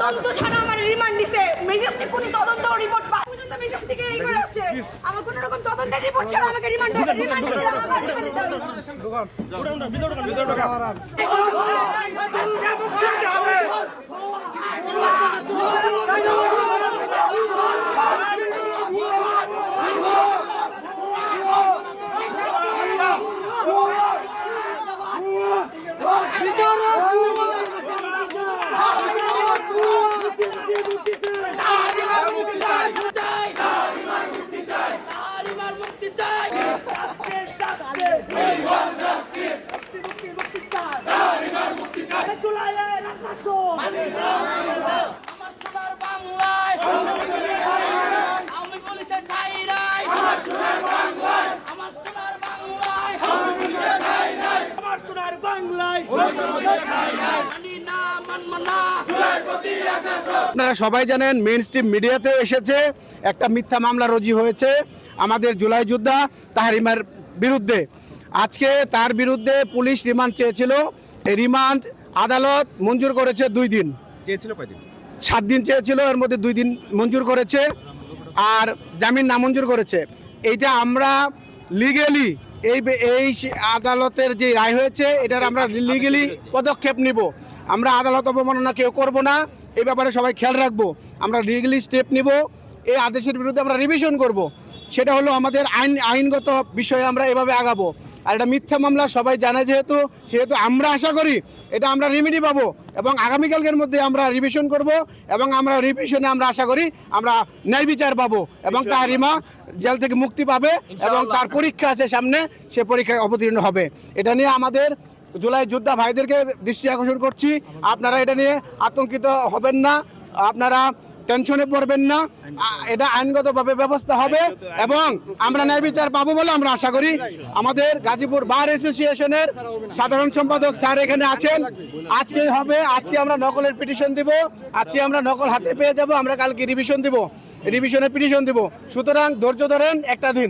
তদন্ত ছাড়া আমার রিমান্ড দিছে ম্যাজিস্ট্রেট কোন তদন্ত রিপোর্ট পায় পর্যন্ত ম্যাজিস্ট্রেটকে এই করে আসছে আমার কোনো রকম তদন্তের রিপোর্ট ছাড়া আমাকে রিমান্ড দিছে আপনারা সবাই জানেন মেইন স্ট্রিম মিডিয়াতে এসেছে একটা মিথ্যা মামলা রুজু হয়েছে আমাদের জুলাই যোদ্ধা তাহরিমার বিরুদ্ধে। আজকে তার বিরুদ্ধে পুলিশ রিমান্ড চেয়েছিল, এই রিমান্ড আদালত মঞ্জুর করেছে 2 দিন। চেয়েছিল কয়দিন? 7 দিন চেয়েছিল, এর মধ্যে 2 দিন মঞ্জুর করেছে আর জামিন নামঞ্জুর করেছে। এইটা আমরা লিগেলি এই আদালতের যে রায় হয়েছে এটার আমরা লিগেলি পদক্ষেপ নিব। আমরা আদালত অবমাননা কেউ করব না, এই ব্যাপারে সবাই খেয়াল রাখবো। আমরা লিগেলি স্টেপ নিব, এই আদেশের বিরুদ্ধে আমরা রিভিশন করব। সেটা হলো আমাদের আইনগত বিষয়ে আমরা এভাবে আগাবো। আর এটা মিথ্যা মামলা সবাই জানে সেহেতু আমরা আশা করি এটা আমরা রেমেডি পাবো এবং আগামীকালকের মধ্যে আমরা রিভিশন করব এবং আমরা রিভিশনে আমরা আশা করি আমরা ন্যায় বিচার পাবো এবং তাহরিমা জেল থেকে মুক্তি পাবে এবং তার পরীক্ষা আছে সামনে, সে পরীক্ষায় অবতীর্ণ হবে। এটা নিয়ে আমাদের জুলাই যোদ্ধা ভাইদেরকে দৃষ্টি আকর্ষণ করছি, আপনারা এটা নিয়ে আতঙ্কিত হবেন না, আপনারা টেনশনে পড়বেন না, এটা আইনগতভাবে ব্যবস্থা হবে এবং আমরা ন্যায় বিচার পাবো বলে আমরা আশা করি। আমাদের গাজীপুর বার অ্যাসোসিয়েশনের সাধারণ সম্পাদক স্যার এখানে আছেন, আজকে হবে, আজকে আমরা নকলের পিটিশন দিব, আজকে আমরা নকল হাতে পেয়ে যাব, আমরা কালকে রিভিশনের পিটিশন দিব। সুতরাং ধৈর্য ধরেন, একটা দিন।